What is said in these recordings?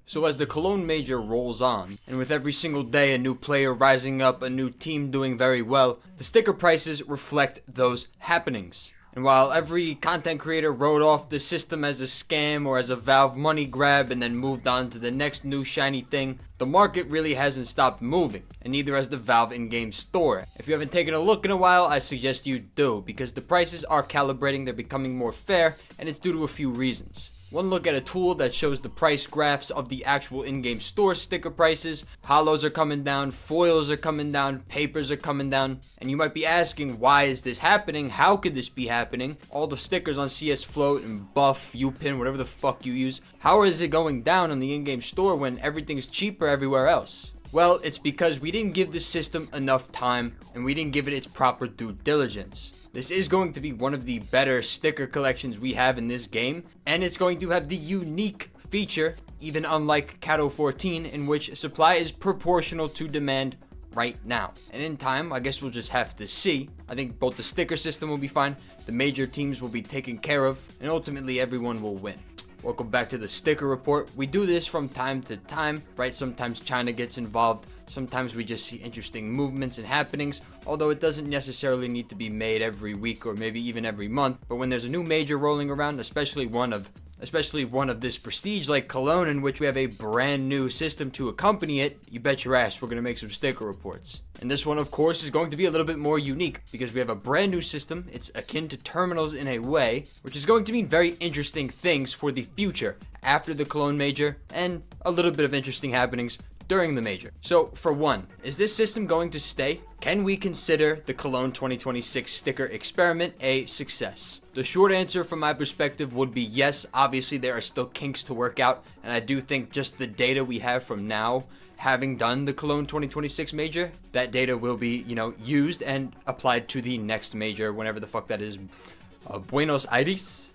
So as the Cologne Major rolls on, and with every single day a new player rising up, a new team doing very well, the sticker prices reflect those happenings. And while every content creator wrote off the system as a scam or as a Valve money grab and then moved on to the next new shiny thing, the market really hasn't stopped moving, and neither has the Valve in-game store. If you haven't taken a look in a while, I suggest you do, because the prices are calibrating, they're becoming more fair, and it's due to a few reasons. One look at a tool that shows the price graphs of the actual in-game store sticker prices. Holos are coming down, foils are coming down, papers are coming down. And you might be asking, why is this happening? How could this be happening? All the stickers on CS Float and Buff, Upin, whatever the fuck you use. How is it going down on the in-game store when everything's cheaper everywhere else? Well, it's because we didn't give the system enough time and we didn't give it its proper due diligence. This is going to be one of the better sticker collections we have in this game, and it's going to have the unique feature, even unlike Cato 14, in which supply is proportional to demand right now. And in time, I guess we'll just have to see. I think both the sticker system will be fine, the major teams will be taken care of, and ultimately everyone will win. Welcome back to the sticker report. We do this from time to time, right? Sometimes China gets involved. Sometimes we just see interesting movements and happenings, although it doesn't necessarily need to be made every week or maybe even every month. But when there's a new major rolling around, especially one of this prestige like Cologne, in which we have a brand new system to accompany it, you bet your ass we're going to make some sticker reports. And this one, of course, is going to be a little bit more unique because we have a brand new system. It's akin to terminals in a way, which is going to mean very interesting things for the future after the Cologne Major and a little bit of interesting happenings during the major. So for one, is this system going to stay? Can we consider the Cologne 2026 sticker experiment a success? The short answer from my perspective would be yes. Obviously there are still kinks to work out, and I do think just the data we have from now, having done the Cologne 2026 major, that data will be, used and applied to the next major, whenever the fuck that is. Buenos Aires?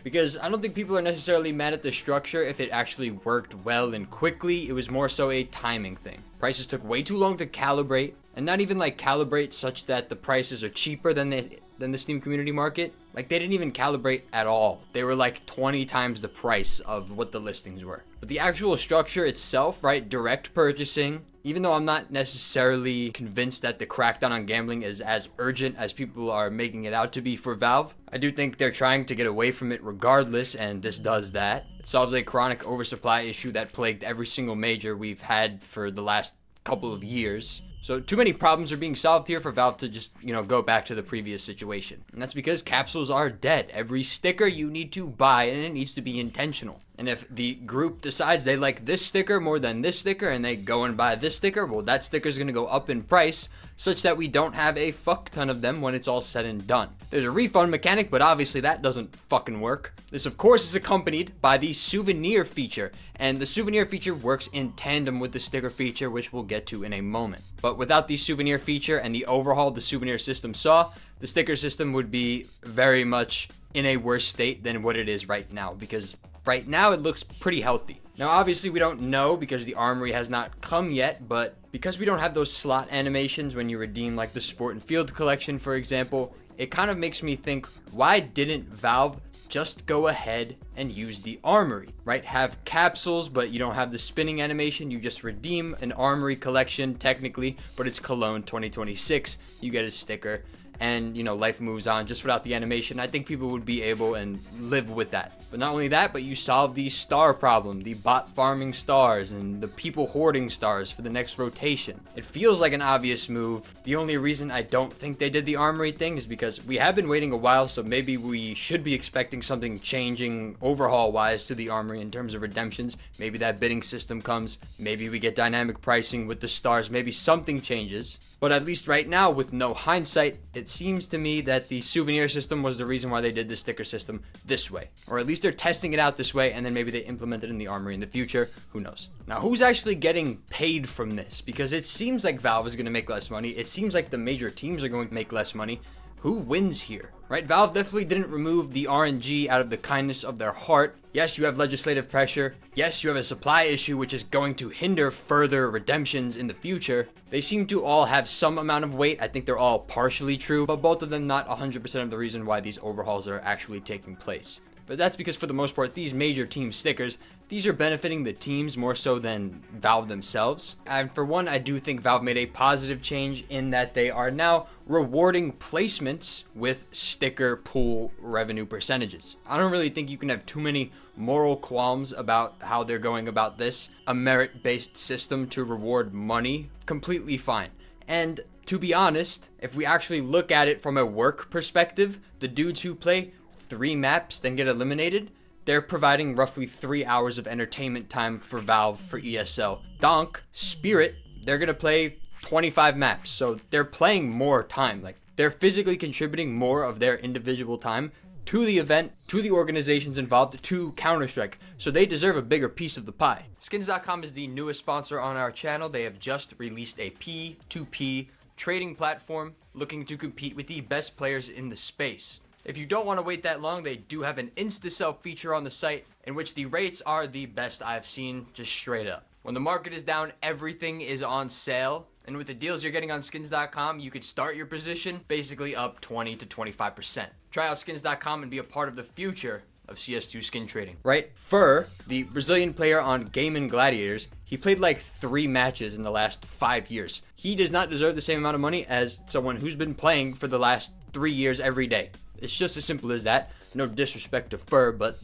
Because I don't think people are necessarily mad at the structure if it actually worked well and quickly. It was more so a timing thing. Prices took way too long to calibrate, and not even like calibrate such that the prices are cheaper than the Steam community market. Like, they didn't even calibrate at all. They were like 20 times the price of what the listings were. But the actual structure itself, right, direct purchasing, even though I'm not necessarily convinced that the crackdown on gambling is as urgent as people are making it out to be for Valve, I do think they're trying to get away from it regardless, and this does that. It solves a chronic oversupply issue that plagued every single major we've had for the last couple of years. So too many problems are being solved here for Valve to just, go back to the previous situation. And that's because capsules are dead. Every sticker you need to buy, and it needs to be intentional. And if the group decides they like this sticker more than this sticker and they go and buy this sticker, well, that sticker is going to go up in price such that we don't have a fuck ton of them when it's all said and done. There's a refund mechanic, but obviously that doesn't fucking work. This, of course, is accompanied by the souvenir feature, and the souvenir feature works in tandem with the sticker feature, which we'll get to in a moment. But without the souvenir feature and the overhaul the souvenir system saw, the sticker system would be very much in a worse state than what it is right now, because right now it looks pretty healthy. Now, obviously, we don't know because the armory has not come yet, but because we don't have those slot animations when you redeem like the Sport and Field collection, for example, it kind of makes me think, why didn't Valve just go ahead and use the armory, right? Have capsules, but you don't have the spinning animation. You just redeem an armory collection technically, but it's Cologne 2026. You get a sticker and, life moves on just without the animation. I think people would be able and live with that. But not only that, but you solve the star problem, the bot farming stars and the people hoarding stars for the next rotation. It feels like an obvious move. The only reason I don't think they did the armory thing is because we have been waiting a while, so maybe we should be expecting something changing overhaul-wise to the armory in terms of redemptions. Maybe that bidding system comes. Maybe we get dynamic pricing with the stars. Maybe something changes. But at least right now, with no hindsight, it seems to me that the souvenir system was the reason why they did the sticker system this way. Or at least they're testing it out this way, and then maybe they implement it in the armory in the future. Who knows? Now, who's actually getting paid from this? Because it seems like Valve is going to make less money. It seems like the major teams are going to make less money. Who wins here, right? Valve definitely didn't remove the RNG out of the kindness of their heart. Yes, you have legislative pressure. Yes, you have a supply issue, which is going to hinder further redemptions in the future. They seem to all have some amount of weight. I think they're all partially true, but both of them not 100% of the reason why these overhauls are actually taking place. But that's because for the most part, these major team stickers, these are benefiting the teams more so than Valve themselves. And for one, I do think Valve made a positive change in that they are now rewarding placements with sticker pool revenue percentages. I don't really think you can have too many moral qualms about how they're going about this. A merit-based system to reward money, completely fine. And to be honest, if we actually look at it from a work perspective, the dudes who play 3 maps then get eliminated, they're providing roughly 3 hours of entertainment time for Valve for ESL. Donk, Spirit, they're going to play 25 maps, so they're playing more time. Like, they're physically contributing more of their individual time to the event, to the organizations involved, to Counter-Strike, so they deserve a bigger piece of the pie. Skins.com is the newest sponsor on our channel. They have just released a P2P trading platform looking to compete with the best players in the space. If you don't want to wait that long, they do have an insta-sell feature on the site in which the rates are the best I've seen, just straight up. When the market is down, everything is on sale. And with the deals you're getting on skins.com, you could start your position basically up 20 to 25%. Try out skins.com and be a part of the future of CS2 skin trading. Right? Fur, the Brazilian player on Game & Gladiators, he played like 3 matches in the last 5 years. He does not deserve the same amount of money as someone who's been playing for the last 3 years every day. It's just as simple as that. No disrespect to Fur, but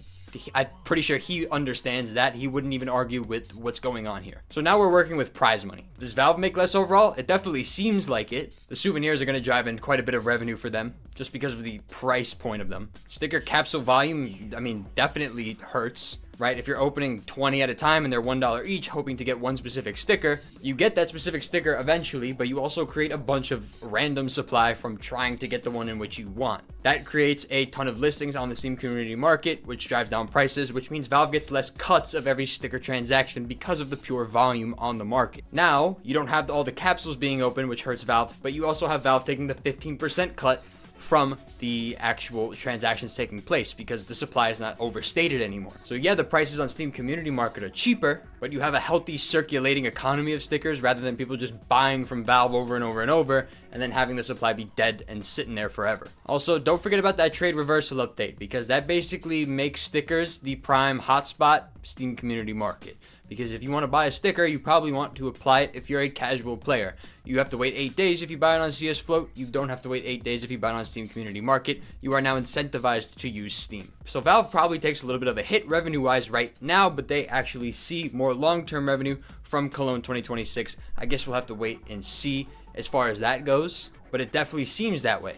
I'm pretty sure he understands that. He wouldn't even argue with what's going on here. So now we're working with prize money. Does Valve make less overall? It definitely seems like it. The souvenirs are going to drive in quite a bit of revenue for them just because of the price point of them. Sticker capsule volume, I mean, definitely hurts. Right? If you're opening 20 at a time and they're $1 each, hoping to get one specific sticker, you get that specific sticker eventually, but you also create a bunch of random supply from trying to get the one in which you want. That creates a ton of listings on the Steam community market, which drives down prices, which means Valve gets less cuts of every sticker transaction because of the pure volume on the market. Now, you don't have all the capsules being open, which hurts Valve, but you also have Valve taking the 15% cut from the actual transactions taking place because the supply is not overstated anymore. So yeah, the prices on Steam community market are cheaper, but you have a healthy circulating economy of stickers rather than people just buying from Valve over and over and over and then having the supply be dead and sitting there forever. Also, don't forget about that trade reversal update because that basically makes stickers the prime hotspot Steam community market. Because if you want to buy a sticker, you probably want to apply it if you're a casual player. You have to wait 8 days if you buy it on CS Float. You don't have to wait 8 days if you buy it on Steam Community Market. You are now incentivized to use Steam. So Valve probably takes a little bit of a hit revenue-wise right now, but they actually see more long-term revenue from Cologne 2026. I guess we'll have to wait and see as far as that goes, but it definitely seems that way.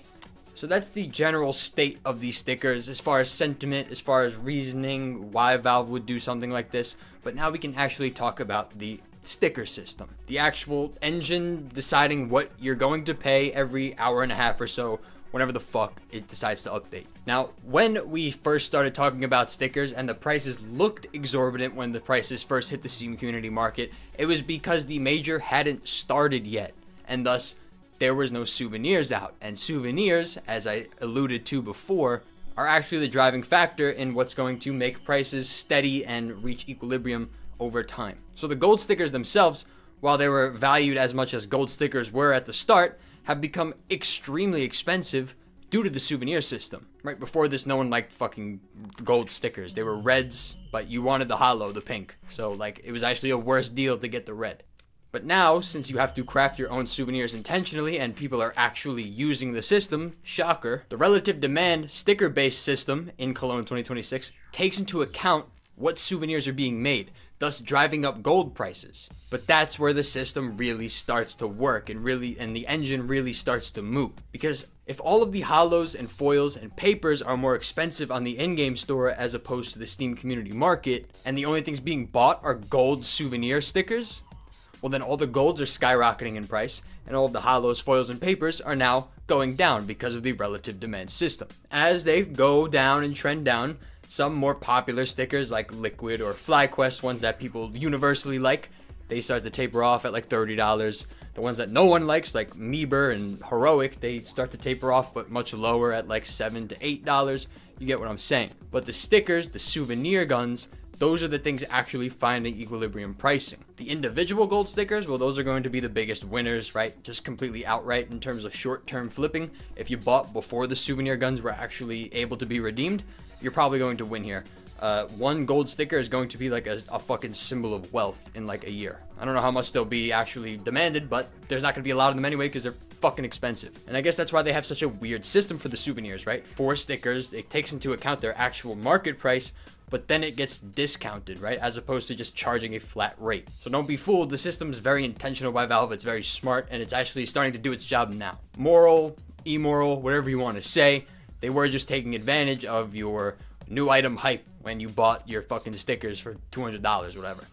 So that's the general state of these stickers as far as sentiment, as far as reasoning, why Valve would do something like this. But now we can actually talk about the sticker system. The actual engine deciding what you're going to pay every hour and a half or so, whenever the fuck it decides to update. Now, when we first started talking about stickers and the prices looked exorbitant when the prices first hit the Steam community market, it was because the major hadn't started yet, and thus there was no souvenirs out. And souvenirs, as I alluded to before, are actually the driving factor in what's going to make prices steady and reach equilibrium over time. So the gold stickers themselves, while they were valued as much as gold stickers were at the start, have become extremely expensive due to the souvenir system. Right before this, no one liked fucking gold stickers. They were reds, but you wanted the hollow, the pink. So like, it was actually a worse deal to get the red. But now, since you have to craft your own souvenirs intentionally and people are actually using the system, shocker, the relative demand sticker-based system in Cologne 2026 takes into account what souvenirs are being made, thus driving up gold prices. But that's where the system really starts to work and the engine really starts to move. Because if all of the hollows and foils and papers are more expensive on the in-game store as opposed to the Steam community market, and the only things being bought are gold souvenir stickers, well then all the golds are skyrocketing in price, and all of the hollows, foils, and papers are now going down because of the relative demand system. As they go down and trend down, some more popular stickers like Liquid or FlyQuest, ones that people universally like, they start to taper off at like $30. The ones that no one likes, like Meeber and Heroic, they start to taper off but much lower at like $7 to $8. You get what I'm saying. But the stickers, the souvenir guns, those are the things actually finding equilibrium pricing. The individual gold stickers, well, those are going to be the biggest winners, right? Just completely outright in terms of short-term flipping. If you bought before the souvenir guns were actually able to be redeemed, you're probably going to win here. one gold sticker is going to be like a fucking symbol of wealth in like a year. I don't know how much they'll be actually demanded, but there's not going to be a lot of them anyway because they're fucking expensive. And I guess that's why they have such a weird system for the souvenirs, right? 4 stickers, it takes into account their actual market price, but then it gets discounted, right? As opposed to just charging a flat rate. So don't be fooled, the system is very intentional by Valve, it's very smart, and it's actually starting to do its job now. Moral, immoral, whatever you want to say, they were just taking advantage of your new item hype when you bought your fucking stickers for $200, whatever.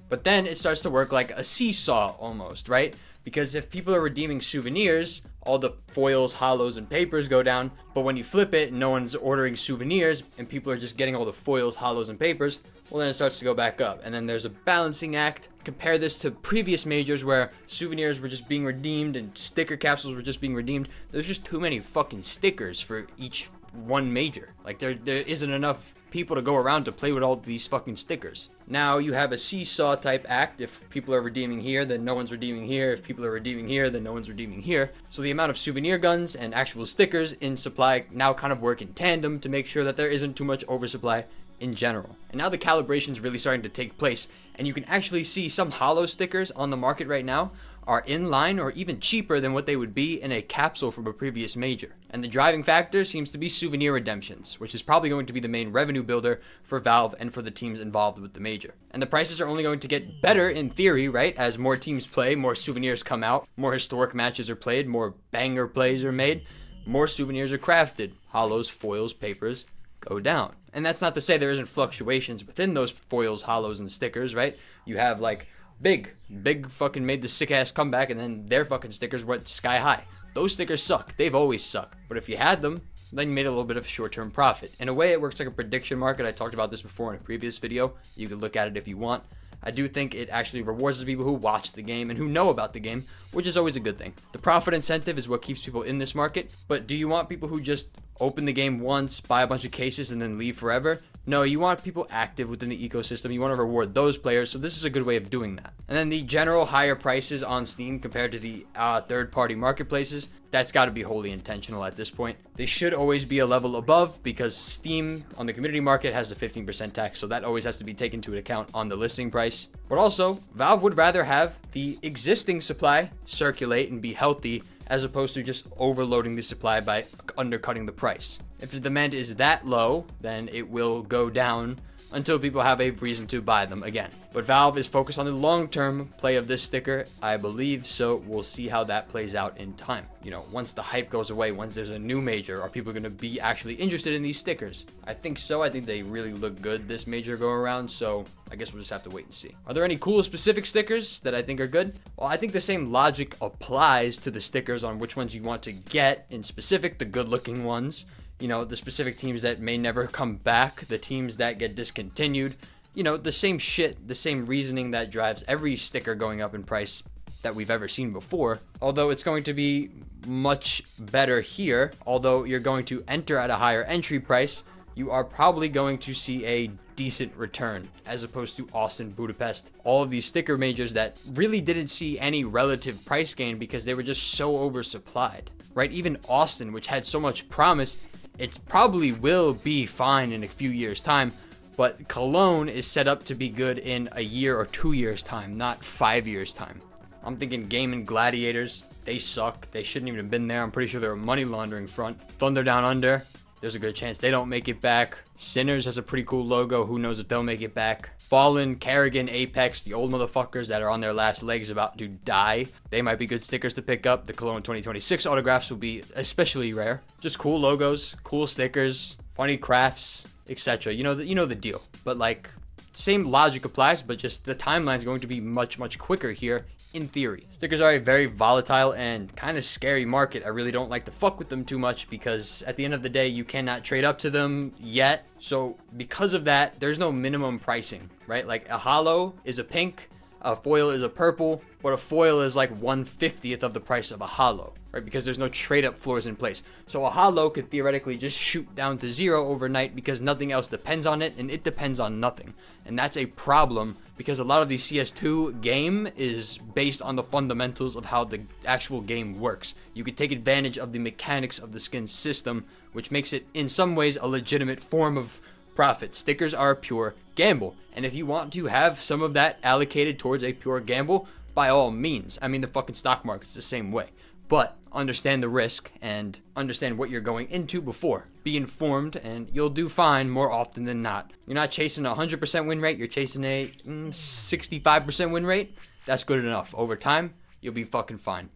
But then it starts to work like a seesaw almost, right? Because if people are redeeming souvenirs, all the foils, hollows, and papers go down. But when you flip it, no one's ordering souvenirs, and people are just getting all the foils, hollows, and papers, well, then it starts to go back up. And then there's a balancing act. Compare this to previous majors where souvenirs were just being redeemed and sticker capsules were just being redeemed. There's just too many fucking stickers for each one major. Like, there isn't enough people to go around to play with all these fucking stickers. Now you have a seesaw type act. If people are redeeming here, then no one's redeeming here. If people are redeeming here, then no one's redeeming here. So the amount of souvenir guns and actual stickers in supply now kind of work in tandem to make sure that there isn't too much oversupply in general. And now the calibration is really starting to take place, and you can actually see some hollow stickers on the market right now are in line or even cheaper than what they would be in a capsule from a previous major. And the driving factor seems to be souvenir redemptions, which is probably going to be the main revenue builder for Valve and for the teams involved with the major. And the prices are only going to get better in theory, right? As more teams play, more souvenirs come out, more historic matches are played, more banger plays are made, more souvenirs are crafted, hollows, foils, papers go down. And that's not to say there isn't fluctuations within those foils, hollows, and stickers, right? You have like Big fucking made the sick ass comeback, and then their fucking stickers went sky high. Those stickers suck. They've always sucked. But if you had them, then you made a little bit of short-term profit. In a way, it works like a prediction market. I talked about this before in a previous video. You can look at it if you want. I do think it actually rewards the people who watch the game and who know about the game, which is always a good thing. The profit incentive is what keeps people in this market, but do you want people who just open the game once, buy a bunch of cases, and then leave forever? No, you want people active within the ecosystem. You want to reward those players, so this is a good way of doing that. And then the general higher prices on Steam compared to the third-party marketplaces, that's got to be wholly intentional at this point. They should always be a level above because Steam on the community market has the 15% tax, so that always has to be taken into account on the listing price. But also, Valve would rather have the existing supply circulate and be healthy as opposed to just overloading the supply by undercutting the price. If the demand is that low, then it will go down until people have a reason to buy them again. But Valve is focused on the long-term play of this sticker, I believe, so we'll see how that plays out in time. You know, once the hype goes away, once there's a new major, are people going to be actually interested in these stickers? I think so. I think they really look good this major go around, so I guess we'll just have to wait and see. Are there any cool specific stickers that I think are good? Well, I think the same logic applies to the stickers on which ones you want to get, in specific, the good-looking ones. You know, the specific teams that may never come back, the teams that get discontinued. You know, the same shit, the same reasoning that drives every sticker going up in price that we've ever seen before. Although it's going to be much better here, although you're going to enter at a higher entry price, you are probably going to see a decent return as opposed to Austin, Budapest, all of these sticker majors that really didn't see any relative price gain because they were just so oversupplied, right? Even Austin, which had so much promise, it probably will be fine in a few years' time, but Cologne is set up to be good in a year or 2 years' time, not 5 years' time. I'm thinking Game and Gladiators, they suck. They shouldn't even have been there. I'm pretty sure they're a money laundering front. Thunder Down Under, there's a good chance they don't make it back. Sinners has a pretty cool logo. Who knows if they'll make it back. Fallen, Kerrigan, Apex, the old motherfuckers that are on their last legs about to die. They might be good stickers to pick up. The Cologne 2026 autographs will be especially rare. Just cool logos, cool stickers, funny crafts, etc. You know the deal. But like, same logic applies, but just the timeline is going to be much quicker here in theory. Stickers are a very volatile and kind of scary market. I really don't like to fuck with them too much because at the end of the day, you cannot trade up to them yet. So because of that, there's no minimum pricing, right? Like a hollow is a pink, a foil is a purple, but a foil is like 1/50th of the price of a hollow, right? Because there's no trade up floors in place. So a hollow could theoretically just shoot down to zero overnight because nothing else depends on it, and it depends on nothing. And that's a problem because a lot of the CS2 game is based on the fundamentals of how the actual game works. You could take advantage of the mechanics of the skin system, which makes it in some ways a legitimate form of profit. Stickers are a pure gamble. And if you want to have some of that allocated towards a pure gamble, by all means. I mean, the fucking stock market's the same way. But understand the risk and understand what you're going into before. Be informed and you'll do fine more often than not. You're not chasing a 100% win rate, you're chasing a 65% win rate. That's good enough. Over time, you'll be fucking fine.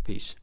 Peace.